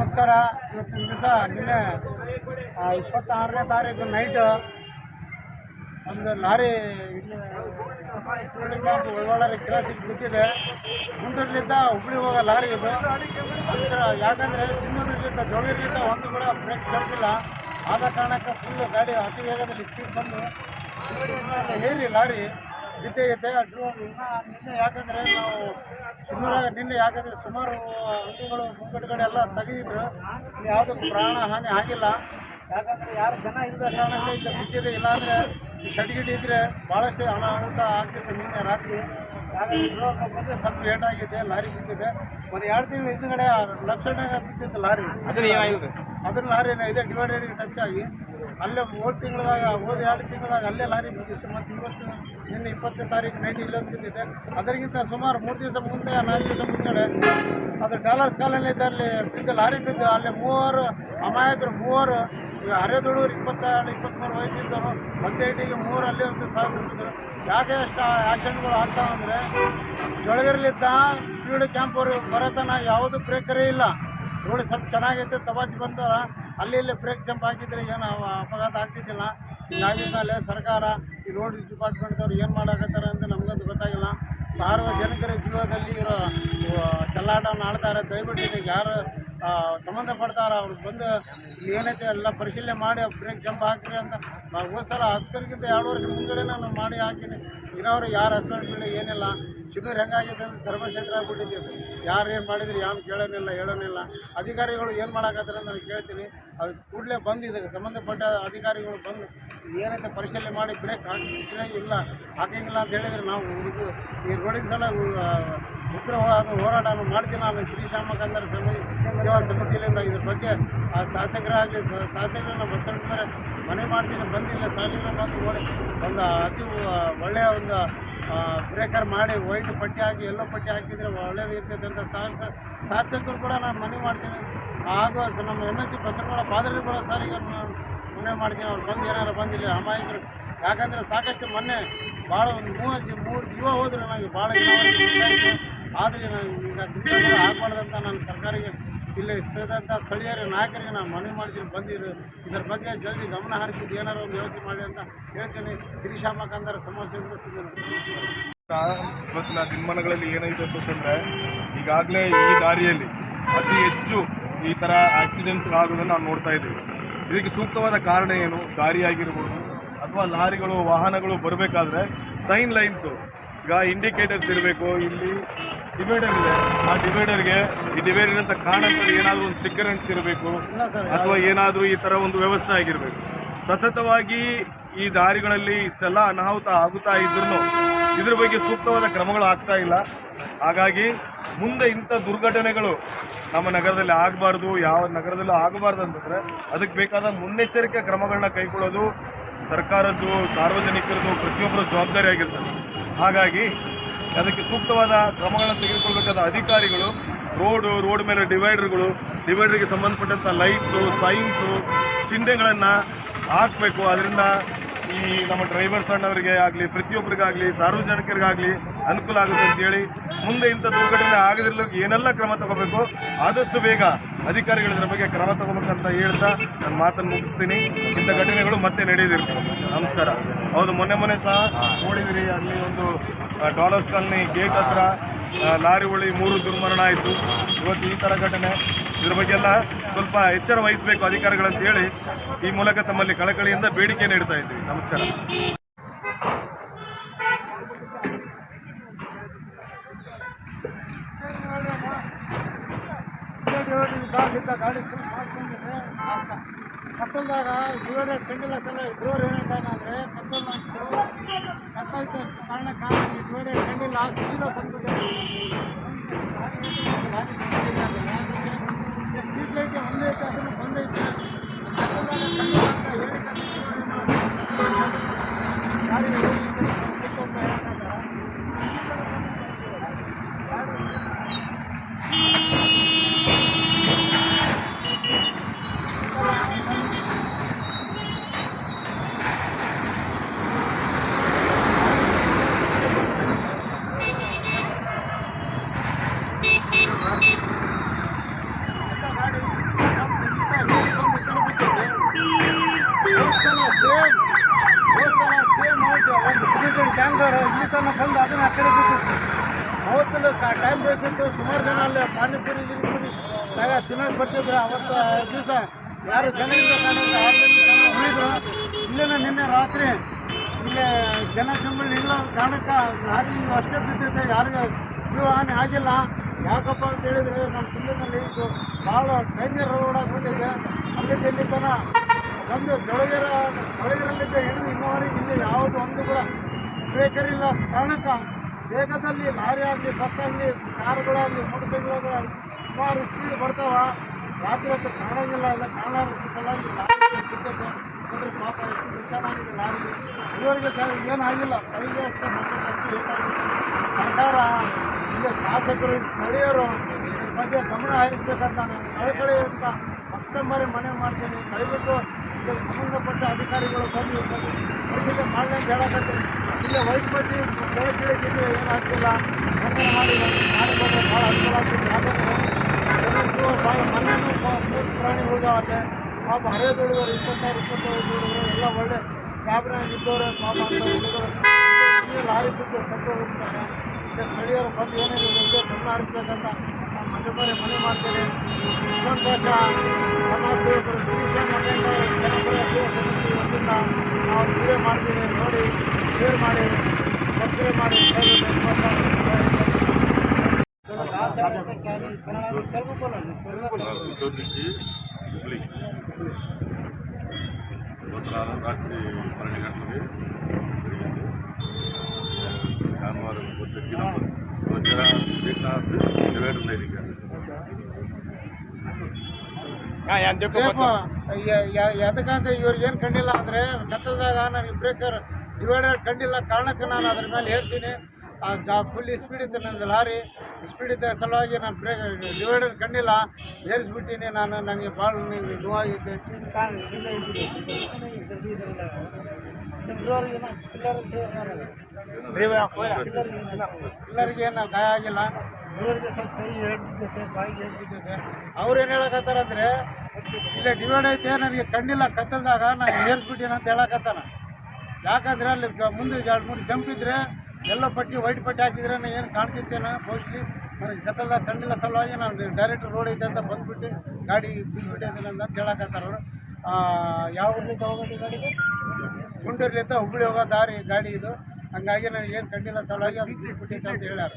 ನಮಸ್ಕಾರ. ಇವತ್ತಿನ ದಿವಸ ನಿನ್ನೆ 26ನೇ ತಾರೀಕು ನೈಟು ಒಂದು ಲಾರಿ ಕ್ಯಾಂಪ್ ಒಳ್ಳೊಳ್ಳೆ ಕ್ರಾಸಿಗೆ ಬಿದ್ದಿದೆ. ಗುಂಟೂರಿನಿಂದ ಹುಬ್ಳಿ ಹೋಗೋ ಲಾರಿ ಇದು. ಯಾಕಂದರೆ ಸಿಂಧೂರಿನಿಂದ ಜೋಳಿನಿಂದ ಒಂದು ಕೂಡ ಬ್ರೇಕ್ ಬರ್ತಿಲ್ಲ. ಆದ ಕಾರಣಕ್ಕೆ ಫುಲ್ಲು ಗಾಡಿ ಅತಿ ವೇಗದಲ್ಲಿ ಸ್ಪೀಡ್ ಬಂದು ಏರಿ ಲಾರಿ ಬಿದ್ದೈತೆ. ನಿನ್ನೆ ಯಾಕಂದರೆ ನಾವು ನಿನ್ನೆ ಯಾಕಂದರೆ ಸುಮಾರು ಅಂಗಡಿಗಳು ಮುಂಗಡುಗಡೆ ಎಲ್ಲ ತೆಗೆದಿದ್ರು. ಯಾವುದಕ್ಕೂ ಪ್ರಾಣ ಹಾನಿ ಆಗಿಲ್ಲ. ಯಾಕಂದರೆ ಯಾರು ಜನ ಇಲ್ಲದ ಕಾರಣಕ್ಕೆ ಇಲ್ಲ ಬಿದ್ದಿದೆ. ಇಲ್ಲಾಂದರೆ ಶಡ್ಗಿಡಿ ಇದ್ದರೆ ಭಾಳಷ್ಟು ಅನಾಹುತ ಆಗ್ತಿತ್ತು ನಿನ್ನೆ ರಾತ್ರಿ. ಹಾಗಾಗಿ ಸ್ವಲ್ಪ ಏಟಾಗಿದೆ, ಲಾರಿ ಬಿದ್ದಿದೆ. ಒಂದು 2 ತಿಂಗಳು ಹಿಂದುಗಡೆ ಲೆಫ್ಟ್ ಸೈಡ್ನಾಗ ಬಿದ್ದಿತ್ತು ಲಾರಿ. ಅದನ್ನ ಲಾರಿನ ಇದೆ ಡಿವೈಡರ್ಗೆ ಟಚ್ ಆಗಿ ಅಲ್ಲೇ ಹೋದ 2 ತಿಂಗಳದಾಗ ಅಲ್ಲೇ ಲಾರಿ ಬಿದ್ದಿತ್ತು. ಮತ್ತು ಇವತ್ತು ನಿನ್ನೆ 20ನೇ ತಾರೀಕು ನೈಟ್ ಇಲ್ಲೊಂದು ಬಿದ್ದಿದೆ. ಅದಕ್ಕಿಂತ ಸುಮಾರು 3 ದಿವಸ ಮುಂದೆ 4 ದಿವಸ ಮುಂದೆ ಅದು ಡಾಲರ್ಸ್ ಕಾಲಲ್ಲಿ ಅಲ್ಲಿ ಬಿದ್ದು ಲಾರಿ ಬಿದ್ದು ಅಲ್ಲಿ 3 ಅಮಾಯಕರು 3 ಹರೆದೊಳೂರು 22-23 ವಯಸ್ಸಿದ್ದವರು 18ಗೆ 3 ಅಲ್ಲಿ ಒಂದು ಸಾವಿರ. ಯಾಕೆ ಅಷ್ಟು ಆಕ್ಸಿಡೆಂಟ್ಗಳು ಆಗ್ತಾವಂದರೆ ಜೊಳಗರ್ಲಿದ್ದ ಪೀಡು ಕ್ಯಾಂಪವ್ರು ಬರೋತನ ಯಾವುದು ಬ್ರೇಕರೇ ಇಲ್ಲ. ರೋಡ್ ಸ್ವಲ್ಪ ಚೆನ್ನಾಗೈತೆ, ತಪಾಸಿ ಬಂದವ ಅಲ್ಲಿ ಇಲ್ಲಿ ಬ್ರೇಕ್ ಜಂಪ್ ಹಾಕಿದ್ರೆ ಏನು ಅಪಘಾತ ಆಗ್ತಿದ್ದಿಲ್ಲ. ಹೀಗಾಗಿದ್ಮೇಲೆ ಸರ್ಕಾರ ಈ ರೋಡ್ ಡಿಪಾರ್ಟ್ಮೆಂಟ್ದವ್ರು ಏನು ಮಾಡಾಕತ್ತಾರೆ ಅಂತ ನಮಗಂತೂ ಗೊತ್ತಾಗಿಲ್ಲ. ಸಾರ್ವಜನಿಕರ ಜೀವದಲ್ಲಿ ಇರೋ ಚೆಲ್ಲಾಟವನ್ನು ಆಡ್ತಾರೆ. ದಯವಿಟ್ಟು ಇದಕ್ಕೆ ಯಾರು ಸಂಬಂಧಪಡ್ತಾರೆ ಅವ್ರು ಬಂದು ಇಲ್ಲಿ ಏನೈತೆ ಎಲ್ಲ ಪರಿಶೀಲನೆ ಮಾಡಿ ಬ್ರೇಕ್ ಜಂಪ್ ಹಾಕಿರಿ ಅಂತ. ನಾವು ಹೋದ ಸಲ 10ಕ್ಕಿಂತ 2 ವರ್ಷ ಮುಂದೆ ನಾನು ಮಾಡಿ ಹಾಕಿನಿ. ಇರೋರು ಯಾರು ಹಸ್ಬೆಂಡ್ ಏನಿಲ್ಲ. ಶಿಬಿರ ಹೆಂಗಾಗಿದೆ ಅಂತ ಧರ್ಮಕ್ಷೇತ್ರ ಆಗ್ಬಿಟ್ಟಿದ್ದೀವಿ. ಯಾರು ಏನು ಮಾಡಿದ್ರು ಯಾರು ಹೇಳೋನಿಲ್ಲ. ಅಧಿಕಾರಿಗಳು ಏನು ಮಾಡಾಕತ್ತಾರೆ ಅಂತ ನಾನು ಕೇಳ್ತೀನಿ. ಅದು ಕೂಡಲೇ ಬಂದು ಇದಕ್ಕೆ ಸಂಬಂಧಪಟ್ಟ ಅಧಿಕಾರಿಗಳು ಬಂದು ಏನೈತೆ ಪರಿಶೀಲನೆ ಮಾಡಿ ಬ್ರೇಕ್ ಹಾಕಿದ್ರೆ ಇಲ್ಲ ಹಾಕಂಗಿಲ್ಲ ಅಂತ ಹೇಳಿದರೆ ನಾವು ಈ ರೋಡಿನ ಸಲ ಉಗ್ರವಾದ ಹೋರಾಟವನ್ನು ಮಾಡ್ತೀನಿ. ನಾನು ಶ್ರೀಶಾಮಕಂದರ ಸೇವಾ ಸಮಿತಿಯಿಂದ ಇದ್ರ ಬಗ್ಗೆ ಶಾಸಕರನ್ನ ಒತ್ತಡ ಮನೆ ಮಾಡ್ತೀನಿ. ಬಂದಿಲ್ಲ ಶಾಸಕರು ಬಂದು ನೋಡಿ ಒಂದು ಅತಿ ಒಳ್ಳೆಯ ಒಂದು ಬ್ರೇಕರ್ ಮಾಡಿ ವೈಟ್ ಪಟ್ಟಿ ಹಾಕಿ ಎಲ್ಲೋ ಪಟ್ಟಿ ಹಾಕಿದರೆ ಒಳ್ಳೇದು ಇರ್ತೈತೆ ಅಂತ ಶಾಸಕರು ಕೂಡ ನಾನು ಮನವಿ ಮಾಡ್ತೀನಿ. ಹಾಗೂ ನಮ್ಮ MLC ಬಸವನಗೌಡ ಪಾದರಿಗಳ ಸಾರಿಗೆ ಮನವಿ ಮಾಡ್ತೀನಿ. ಅವ್ರು ಬಂದು ಏನಾರು ಬಂದಿಲ್ಲ ಅಮಾಯಕರು. ಯಾಕಂದರೆ ಸಾಕಷ್ಟು ಮೊನ್ನೆ ಭಾಳ ಒಂದು 3 ಜೀವ ಹೋದ್ರೆ ನನಗೆ ಭಾಳ ಆದರೆ ಈಗ ದುಡ್ಡು ಆಗಬಾರ್ದಂತ ನಾನು ಸರ್ಕಾರಿಗೆ ಇಲ್ಲಿ ಸ್ಥಿತಂಥ ಸ್ಥಳೀಯರ ನಾಯಕರಿಗೆ ನಾನು ಮನವಿ ಮಾಡ್ತೀನಿ. ಬಂದಿರು ಇದರ ಬಗ್ಗೆ ಜಲ್ದಿ ಗಮನ ಹರಿಸಿದ್ದು ಏನಾರು ಒಂದು ವ್ಯವಸ್ಥೆ ಮಾಡಿ ಅಂತ ಹೇಳ್ತೀನಿ. ಶ್ರೀಶಾಮಕಂದರ ಸಮಸ್ಯೆ ಇವತ್ತಿನ ದಿನಮಾನಗಳಲ್ಲಿ ಏನಾಯಿತು ಅಂತಂದರೆ ಈಗಾಗಲೇ ಈ ದಾರಿಯಲ್ಲಿ ಅತಿ ಹೆಚ್ಚು ಈ ಥರ ಆಕ್ಸಿಡೆಂಟ್ಸ್ ಆಗೋದನ್ನು ನಾವು ನೋಡ್ತಾ ಇದ್ದೀವಿ. ಇದಕ್ಕೆ ಸೂಕ್ತವಾದ ಕಾರಣ ಏನು? ದಾರಿ ಆಗಿರ್ಬೋದು ಅಥವಾ ಲಾರಿಗಳು ವಾಹನಗಳು ಬರಬೇಕಾದ್ರೆ ಸೈನ್ ಲೈನ್ಸು, ಈಗ ಇಂಡಿಕೇಟರ್ಸ್ ಇರಬೇಕು. ಇಲ್ಲಿ ಡಿವೈಡರ್ ಇದೆ, ಆ ಡಿವೈಡರ್ಗೆ ಈ ಡಿವೈಡರ್ ಅಂತ ಕಾಣಂತಲ್ಲಿ ಏನಾದರೂ ಒಂದು ಸ್ಟಿಕ್ಕರ್ ಅಂಟಿಸಿರಬೇಕು ಅಥವಾ ಏನಾದರೂ ಈ ಥರ ಒಂದು ವ್ಯವಸ್ಥೆ ಆಗಿರಬೇಕು. ಸತತವಾಗಿ ಈ ದಾರಿಗಳಲ್ಲಿ ಇಷ್ಟೆಲ್ಲ ಅನಾಹುತ ಆಗುತ್ತಾ ಇದ್ರೂ ಇದ್ರ ಬಗ್ಗೆ ಸೂಕ್ತವಾದ ಕ್ರಮಗಳು ಆಗ್ತಾ ಇಲ್ಲ. ಹಾಗಾಗಿ ಮುಂದೆ ಇಂಥ ದುರ್ಘಟನೆಗಳು ನಮ್ಮ ನಗರದಲ್ಲಿ ಆಗಬಾರ್ದು, ಯಾವ ನಗರದಲ್ಲೂ ಆಗಬಾರ್ದು ಅಂತಂದರೆ ಅದಕ್ಕೆ ಬೇಕಾದ ಮುನ್ನೆಚ್ಚರಿಕೆ ಕ್ರಮಗಳನ್ನ ಕೈಗೊಳ್ಳೋದು ಸರ್ಕಾರದ್ದು, ಸಾರ್ವಜನಿಕರದ್ದು, ಪ್ರತಿಯೊಬ್ಬರ ಜವಾಬ್ದಾರಿ ಆಗಿರ್ತದೆ. ಹಾಗಾಗಿ ಅದಕ್ಕೆ ಸೂಕ್ತವಾದ ಕ್ರಮಗಳನ್ನು ತೆಗೆದುಕೊಳ್ಬೇಕಾದ ಅಧಿಕಾರಿಗಳು ರೋಡ್ ಮೇಲೆ ಡಿವೈಡರ್ಗೆ ಸಂಬಂಧಪಟ್ಟಂಥ ಲೈಟ್ಸು, ಸೈನ್ಸು, ಚಿಹ್ನೆಗಳನ್ನು ಹಾಕಬೇಕು. ಅದರಿಂದ ಈ ನಮ್ಮ ಡ್ರೈವರ್ಸ್ ಅಣ್ಣವರಿಗೆ ಆಗಲಿ, ಪ್ರತಿಯೊಬ್ಬರಿಗಾಗಲಿ, ಸಾರ್ವಜನಿಕರಿಗಾಗಲಿ ಅನುಕೂಲ ಆಗುತ್ತೆ ಅಂತೇಳಿ ಮುಂದೆ ಇಂಥ ದುರ್ಘಟನೆ ಆಗದಿರಲು ಏನೆಲ್ಲ ಕ್ರಮ ತಗೋಬೇಕು ಆದಷ್ಟು ಬೇಗ ಅಧಿಕಾರಿಗಳ ಇದ್ರ ಬಗ್ಗೆ ಕ್ರಮ ತಗೋಬೇಕಂತ ಹೇಳ್ತಾ ನಾನು ಮಾತನ್ನು ಮುಗಿಸ್ತೀನಿ. ಇಂಥ ಘಟನೆಗಳು ಮತ್ತೆ ನಡೆಯದಿರ್ತವೆ. ನಮಸ್ಕಾರ. ಹೌದು, ಮೊನ್ನೆ ಸಹ ನೋಡಿದಿರಿ, ಅಲ್ಲಿ ಒಂದು ಡಾಲರ್ಸ್ ಕಾಲನಿ ಗೇಟ್ ಹತ್ರ ಲಾರಿ ಉಳಿ 3 ದುರ್ಮರಣ ಆಯಿತು. ಇವತ್ತು ಈ ಥರ ಘಟನೆ. ಇದ್ರ ಬಗ್ಗೆ ಎಲ್ಲ ಸ್ವಲ್ಪ ಎಚ್ಚರ ವಹಿಸಬೇಕು ಅಧಿಕಾರಿಗಳಂತ ಹೇಳಿ ಈ ಮೂಲಕ ತಮ್ಮಲ್ಲಿ ಕಳಕಳಿಯಿಂದ ಬೇಡಿಕೆ ನೀಡ್ತಾ ಇದ್ದೀವಿ. ನಮಸ್ಕಾರ. ಗಾಡಿ ಕತ್ತಲ್ದಾಗ ಡಿವೈಡರ್ ಕಂಡಿಲ್ಲ ಸಲ ಇದ್ದವ್ರು ಏನಂತಾನೆ ಅಂದರೆ ಕತ್ತೈತೆ ಕಾರಣ ಡಿವೈಡರ್ ಕಂಡಿಲ್ಲ ಸೀದಾ ಬಂದ್ಬಿಟ್ಟೆ. ಸ್ಟ್ರೀಟ್ ಲೈಟ್ ಒಂದೈತೆ, ಅದನ್ನು ಬಂದೈತೆ. ಗಾಡಿ ಇವತ್ತು ಸುಮಾರು ಜನ ಅಲ್ಲಿ ಪಾನಿಪುರಿ ಗಿನಿಪುರಿ ತಿನ್ನೋಕೆ ಬರ್ತಿದ್ರು. ಅವತ್ತು ದಿವಸ ಯಾರು ಜನ ಇಲ್ಲ ಕಾರಣಕ್ಕೆ ಉಳಿದ್ರು. ಇಲ್ಲೇನ ನಿನ್ನೆ ರಾತ್ರಿ ಇಲ್ಲೇ ಜನಸಂಬಳಿ ಇಲ್ಲ ಕಾರಣಕ್ಕೆ ಲಾರಿ ಅಷ್ಟೇ ಬಿದ್ದಿದೆ, ಯಾರಿಗೂ ಜೀವ ಹಾನಿ ಆಗಿಲ್ಲ. ಯಾಕಪ್ಪ ಅಂತ ಹೇಳಿದರೆ ನಮ್ಮ ಜಿಲ್ಲೆನಲ್ಲಿ ಇದು ಭಾಳ ಡೇಂಜರ್ ರೋಡ್ ಆಗಿಬಿಟ್ಟಿದೆ. ಅಲ್ಲಿಂದ ಇಲ್ಲಿ ತನಕ ಒಂದು ಜೊಳಗೆರಲ್ಲಿದ್ದ ಹಿಡಿದು ಇನ್ನೂವರೆಗೆ ಇಲ್ಲಿ ಯಾವುದು ಒಂದು ಕೂಡ ಬ್ರೇಕರ್ ಇಲ್ಲ ಕಾರಣಕ್ಕೆ ವೇಗದಲ್ಲಿ ಲಾರಿ ಆಗಲಿ, ಬಸ್ ಆಗಲಿ, ಕಾರುಗಳಾಗಲಿ, ಮೋಟರ್ ಸೈಕಲ್ಗಳಾಗಲಿ ಸುಮಾರು ಸ್ಪೀಡ್ ಬರ್ತಾವ. ರಾತ್ರಿ ಹೊತ್ತು ಕಾಣೋಂಗಿಲ್ಲ. ಇಲ್ಲ ಕಾಣಲಾರ ಸಲುವಾಗಿ ಲಾರಿ ಬಿದ್ದೈತೆ. ಅಂದರೆ ಪಾಪ ಎಷ್ಟು ನುಕ್ಸಾನಾಗಿದೆ ಲಾರಿ. ಇವರಿಗೆ ಏನಾಗಿಲ್ಲ, ಕೈಗೆ ಅಷ್ಟೇ ಮಕ್ಕಳು ಏನಾಗಿದೆ. ಸರ್ಕಾರ ಇಲ್ಲಿ ಶಾಸಕರು ಸ್ಥಳೀಯರು ಇದ್ರ ಬಗ್ಗೆ ಗಮನ ಹರಿಸಬೇಕಂತ ನಾನು ಕಳಕಳಿ ಅಂತ ಮತ್ತೊಮ್ಮೆ ಮನವಿ ಮಾಡ್ತೀನಿ. ದಯವಿಟ್ಟು ಇದಕ್ಕೆ ಸಂಬಂಧಪಟ್ಟ ಅಧಿಕಾರಿಗಳು ಬಂದು ಪರಿಶೀಲನೆ ಮಾಡಲಿ ಅಂತ ಹೇಳಕತ್ತೀನಿ. ಇಲ್ಲೇ ವೈದ್ಯಪತಿ ಬೆಳಕಿಗೆ ಏನಾಗ್ತಿಲ್ಲ ಖಂಡನೆ ಮಾಡಿ ನಾಳೆ ಬಂದರೆ ಭಾಳ ಅನುಕೂಲ ಆಗ್ತದೆ. ಯಾಕಂದರೆ ಜನರು ಭಾಳ ಮನೆಯೂ ಮೂರು ಪ್ರಾಣಿ ಹೋಗ್ಯಾವತ್ತೆ. ಪಾಪ ಹರಿಯ ದುಡಿದವರು 26-25 ದುಡಿದವರು ಎಲ್ಲ ಒಳ್ಳೆ ಕ್ಯಾಬ್ನಾಗ ಇದ್ದವರು ಪಾಪ ಅಂತ ಹುಡುಗರು ಲಾರಿ ಬಿದ್ದು ಸತ್ತು ಹೋಗ್ತಾರೆ. ಈಗ ಸ್ಥಳೀಯರು ಬಂದು ಏನೇನು ಗಮನ ಹರಿಸಬೇಕಂತ ನಾನು ಮಧ್ಯಮರೆ ಮನೆ ಮಾಡ್ತೇನೆ. ಸಂತೋಷ ಸಮಾಜ ಸೇವಕರು ಶಿಕ್ಷಣ ಜನಪರ ಸೇವಾ ಸಮಿತಿ ವತಿಯಿಂದ ನಾವು ವಿಡಿಯೋ ಮಾಡ್ತೀವಿ. ನೋಡಿ, ಶೇರ್ ಮಾಡಿ, ಸಬ್ಸ್ಕ್ರೈಬ್ ಮಾಡಿ. ಹುಬ್ಳಿ రాత్రి 12 గంటలకి జరిగింది. జాన్వారు డివైడర్ లేదు. ಯಾಕಂತ ಇವ್ರಿಗೆ ಏನು ಕಂಡಿಲ್ಲ ಅಂದರೆ ಕತ್ತಲದಾಗ ನನಗೆ ಬ್ರೇಕರ್ ಡಿವೈಡರ್ ಕಂಡಿಲ್ಲ ಕಾರಣಕ್ಕೆ ನಾನು ಅದ್ರ ಮೇಲೆ ಏರ್ಸೀನಿ. ಫುಲ್ ಸ್ಪೀಡ್ ಇತ್ತು ನಂದು ಲಾರಿ. ಸ್ಪೀಡ್ ಇದ್ದ ಸಲುವಾಗಿ ನಾನು ಬ್ರೇಕ್ ಡಿವೈಡರ್ ಕಂಡಿಲ್ಲ, ಏರಿಸ್ಬಿಟ್ಟಿನಿ. ನನಗೆ ಭಾಳ ನೋವಾಗಿದ್ದೆ. ಎಲ್ಲರಿಗೆ ಏನು ಗಾಯ ಆಗಿಲ್ಲ. ಇವರಿಗೆ ಸ್ವಲ್ಪ ಕೈ ಹೇಳ್ಬಿಟ್ಟಿದೆ, ಬಾಯಿಗೆ ಹೇಳ್ಬಿಟ್ಟಿದೆ. ಅವ್ರೇನು ಹೇಳಕತ್ತಾರಂದರೆ ಇಲ್ಲೇ ಡಿವೈಡ್ ಐತೆ ನನಗೆ ಕಂಡಿಲ್ಲ ಕತ್ತಲ್ದಾಗ ನಾನು ಏರಿಸ್ಬಿಟ್ಟಿನ ಅಂತ ಹೇಳಕತ್ತಾನ. ಯಾಕಂದರೆ ಅಲ್ಲಿ ಮುಂದೆ 2-3 ಜಂಪ್ ಇದ್ದರೆ ಎಲ್ಲ ಪಟ್ಟಿ ವೈಟ್ ಪಟ್ಟಿ ಹಾಕಿದ್ರೆ ನಾನು ಏನು ಕಾಣ್ತಿದ್ದೇನೆ. ಮೋಸ್ಟ್ಲಿ ನನಗೆ ಕತ್ತಲ್ದಾಗ ಕಂಡಿಲ್ಲ ಸಲುವಾಗಿ ನಾನು ಡೈರೆಕ್ಟ್ ರೋಡ್ ಐತೆ ಅಂತ ಬಂದುಬಿಟ್ಟು ಗಾಡಿ ಬಿದ್ದುಬಿಟ್ಟಿದ್ದೀನಿ ಅಂತ ಹೇಳಕತ್ತಾರ ಅವರು. ಯಾವ ಊರ್ಲಿಂದ ಹೋಗೋದು ಗಾಡಿಗೆ? ಗುಂಟೂರ್ಲಿಂದ ಹುಬ್ಳಿ ಹೋಗೋ ದಾರಿ ಗಾಡಿ ಇದು. ಹಂಗಾಗಿ ನನಗೆ ಏನು ಕಂಡಿಲ್ಲ ಸಲುವಾಗಿ ಅದು ಬಿಟ್ಬಿಟ್ಟೈತೆ ಅಂತ ಹೇಳ್ಯಾರ.